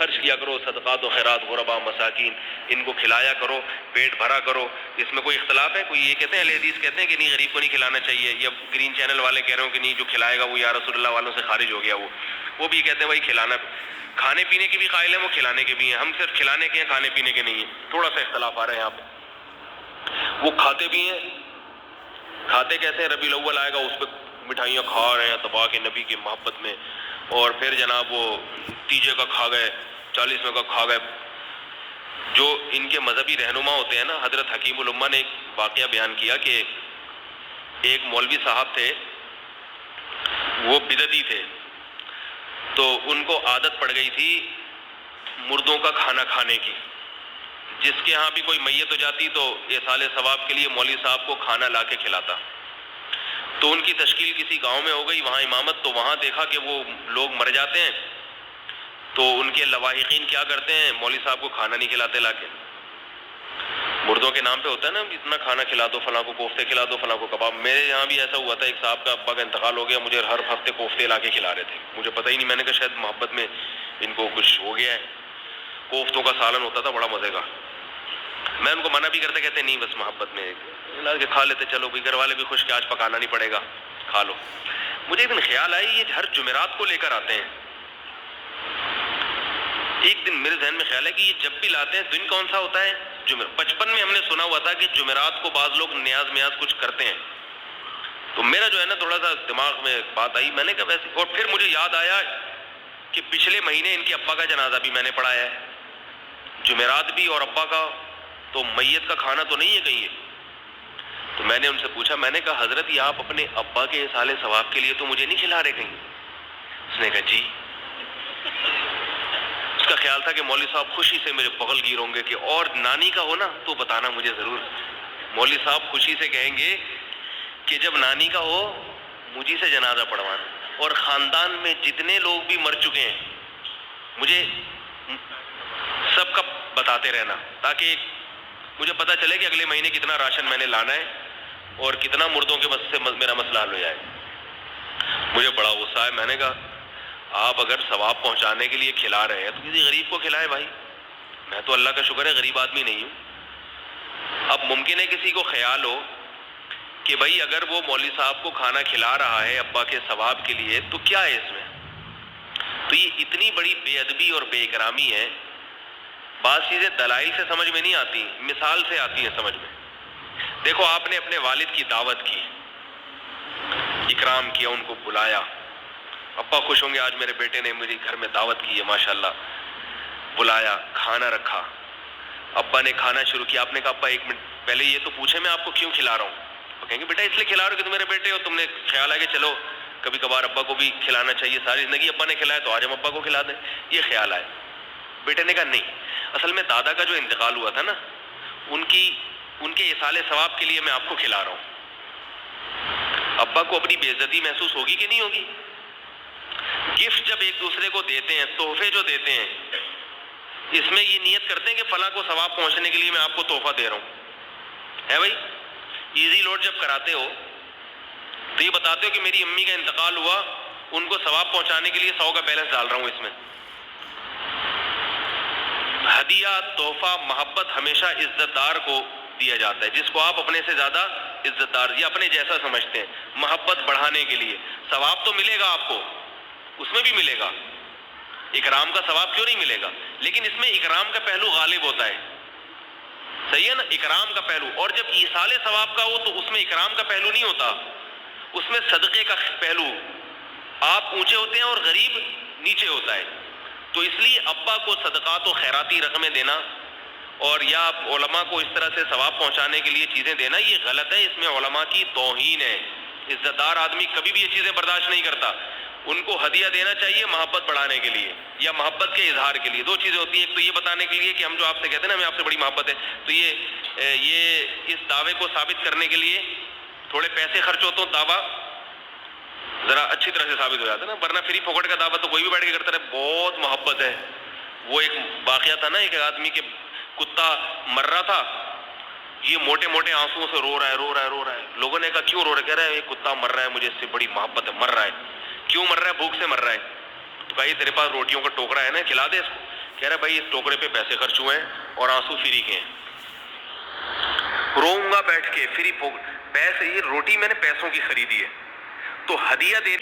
خرچ کیا کرو، صدقات و خیرات، غربا مساکین، ان کو کھلایا کرو، پیٹ بھرا کرو. اس میں کوئی اختلاف ہے؟ کوئی یہ کہتے ہیں اہل حدیث کہتے ہیں کہ نہیں غریب کو نہیں کھلانا چاہیے، یا گرین چینل والے کہہ رہے ہو کہ نہیں جو کھلائے گا وہ یا رسول اللہ والوں سے خارج ہو گیا. وہ بھی کہتے ہیں بھائی کھلانا، کھانے پینے کے بھی قائل ہیں وہ، کھلانے کے بھی ہیں. ہم صرف کھلانے کے ہیں، کھانے پینے کے نہیں ہیں. تھوڑا سا اختلاف آ رہا ہے یہاں پہ. وہ کھاتے بھی ہیں. کھاتے کیسے ہیں؟ ربیع الاول آئے گا اس پہ مٹھائیاں کھا رہے ہیں تباہ کے نبی کی محبت میں، اور پھر جناب وہ تیجے کا کھا گئے، 40ویں کا کھا گئے. جو ان کے مذہبی رہنما ہوتے ہیں نا، حضرت حکیم الامہ نے ایک واقعہ بیان کیا کہ ایک مولوی صاحب تھے، وہ بدعتی تھے، تو ان کو عادت پڑ گئی تھی مردوں کا کھانا کھانے کی. جس کے ہاں بھی کوئی میت ہو جاتی تو ایصال ثواب کے لیے مولوی صاحب کو کھانا لا کے کھلاتا. تو ان کی تشکیل کسی گاؤں میں ہو گئی وہاں امامت، تو وہاں دیکھا کہ وہ لوگ مر جاتے ہیں تو ان کے لواحقین کیا کرتے ہیں، مولوی صاحب کو کھانا نہیں کھلاتے لا کے. مردوں کے نام پہ ہوتا ہے نا، اتنا کھانا کھلا دو، فلاں کو کوفتے کھلا دو، فلاں کو کباب. میرے یہاں بھی ایسا ہوا تھا، ایک صاحب کا ابا کا انتقال ہو گیا، مجھے ہر ہفتے کوفتے لا کے کھلا رہے تھے. مجھے پتہ ہی نہیں، میں نے کہا شاید محبت میں ان کو کچھ ہو گیا ہے. کوفتوں کا سالن ہوتا تھا بڑا مزے کا. میں ان کو منع بھی کرتے، کہتے نہیں بس محبت میں کہ کھا لیتے، چلو بھی گھر والے بھی خوش کہ آج پکانا نہیں پڑے گا، کھا لو. مجھے ایک دن خیال آئی یہ ہر جمعرات کو لے کر آتے ہیں. ایک دن میرے ذہن میں خیال ہے کہ یہ جب بھی لاتے ہیں دن کون سا ہوتا ہے؟ بچپن میں ہم نے سنا ہوا تھا کہ جمعرات کو بعض لوگ نیاز میاز کچھ کرتے ہیں. تو میرا جو ہے نا تھوڑا سا دماغ میں بات آئی، میں نے کہا ویسے. اور پھر مجھے یاد آیا کہ پچھلے مہینے ان کے ابا کا جنازہ بھی میں نے پڑھایا ہے. جمعرات بھی اور ابا کا، تو میت کا کھانا تو نہیں ہے کہیں یہ. تو میں نے ان سے پوچھا، میں نے کہا حضرت یہ آپ اپنے ابا کے ایصال ثواب کے لیے تو مجھے نہیں کھلا رہے کہیں؟ اس نے کہا جی. اس کا خیال تھا کہ مولوی صاحب خوشی سے میرے بغل گیر ہوں گے کہ اور نانی کا ہو نا تو بتانا مجھے ضرور. مولوی صاحب خوشی سے کہیں گے کہ جب نانی کا ہو مجھے سے جنازہ پڑھوانا، اور خاندان میں جتنے لوگ بھی مر چکے ہیں مجھے سب کا بتاتے رہنا، تاکہ مجھے پتہ چلے کہ اگلے مہینے کتنا راشن میں نے لانا ہے اور کتنا مردوں کے بس سے میرا مسئلہ حل ہو جائے. مجھے بڑا غصہ ہے. میں نے کہا آپ اگر ثواب پہنچانے کے لیے کھلا رہے ہیں تو کسی غریب کو کھلائے بھائی. میں تو اللہ کا شکر ہے غریب آدمی نہیں ہوں. اب ممکن ہے کسی کو خیال ہو کہ بھائی اگر وہ مولوی صاحب کو کھانا کھلا رہا ہے ابا کے ثواب کے لیے تو کیا ہے اس میں؟ تو یہ اتنی بڑی بے ادبی اور بے اکرامی ہے. بعض چیزیں دلائل سے سمجھ میں نہیں آتی، مثال سے آتی ہیں سمجھ میں. دیکھو آپ نے اپنے والد کی دعوت کی، اکرام کیا، ان کو بلایا. ابا خوش ہوں گے آج میرے بیٹے نے میری گھر میں دعوت کی ہے ماشاءاللہ. بلایا، کھانا رکھا، ابا نے کھانا شروع کیا. آپ نے کہا ابا ایک منٹ پہلے یہ تو پوچھے میں آپ کو کیوں کھلا رہا ہوں. وہ کہیں گے بیٹا اس لیے کھلا رہا ہوں کہ تم میرے بیٹے ہو، تم نے خیال ہے کہ چلو کبھی کبھار ابا کو بھی کھلانا چاہیے، ساری زندگی ابا نے کھلایا تو آج ہم ابا کو کھلا دیں، یہ خیال آئے. بیٹے نے کہا نہیں، اصل میں دادا کا جو انتقال ہوا تھا نا ان کے ایصال ثواب کے لیے میں آپ کو کھلا رہا ہوں. ابا کو اپنی بے عزتی محسوس ہوگی کہ نہیں ہوگی؟ گفٹ جب ایک دوسرے کو دیتے ہیں، تحفے جو دیتے ہیں، اس میں یہ نیت کرتے ہیں کہ فلاں کو ثواب پہنچنے کے لیے میں آپ کو تحفہ دے رہا ہوں، ہے بھائی؟ ایزی لوڈ جب کراتے ہو تو یہ بتاتے ہو کہ میری امی کا انتقال ہوا، ان کو ثواب پہنچانے کے لیے 100 کا بیلنس ڈال رہا ہوں اس میں. ہدیہ، تحفہ، محبت ہمیشہ عزت دار کو دیا جاتا ہے، جس کو آپ اپنے سے زیادہ عزت دار یا اپنے جیسا سمجھتے ہیں، محبت بڑھانے کے لیے. ثواب تو ملے گا آپ کو، اس میں بھی ملے گا. اکرام کا ثواب کیوں نہیں ملے گا؟ لیکن اس میں اکرام کا پہلو غالب ہوتا ہے، صحیح ہے نا؟ اکرام کا پہلو. اور جب ایصال ثواب کا ہو تو اس میں اکرام کا پہلو نہیں ہوتا، اس میں صدقے کا پہلو. آپ اونچے ہوتے ہیں اور غریب نیچے ہوتا ہے. تو اس لیے ابا کو صدقات و خیراتی رقمیں دینا اور یا علماء کو اس طرح سے ثواب پہنچانے کے لیے چیزیں دینا یہ غلط ہے. اس میں علماء کی توہین ہے. عزت دار آدمی کبھی بھی یہ چیزیں برداشت نہیں کرتا. ان کو ہدیہ دینا چاہیے محبت بڑھانے کے لیے یا محبت کے اظہار کے لیے. دو چیزیں ہوتی ہیں، ایک تو یہ بتانے کے لیے کہ ہم جو آپ سے کہتے ہیں نا ہمیں آپ سے بڑی محبت ہے، تو یہ اس دعوے کو ثابت کرنے کے لیے تھوڑے پیسے خرچ ہوتے ہیں، دعویٰ ذرا اچھی طرح سے ثابت ہو جاتا ہے نا. ورنہ فری پھوکٹ کا دعویٰ تو کوئی بھی بیٹھ کے کرتا رہے. بہت محبت ہے. وہ ایک واقعہ تھا نا، ایک آدمی کے کتا مر رہا تھا، یہ موٹے موٹے آنسوؤں سے رو رہا ہے. لوگوں نے کہا کیوں رو رہا ہے؟ کہہ رہا ہے یہ کتا مر رہا ہے، مجھے اس سے بڑی محبت ہے، مر رہا ہے. کیوں مر رہا ہے؟ بھوک سے مر رہا ہے. تو کہا یہ تیرے پاس روٹیوں کا ٹوکرا ہے نا، کھلا دے اس کو. کہہ رہا بھائی اس ٹوکرے پہ پیسے خرچ ہوئے ہیں اور آنسو فری کے ہیں، روؤں گا بیٹھ کے، فری پیسے، یہ روٹی میں نے پیسوں کی خریدی ہے، تو ہدیہ دے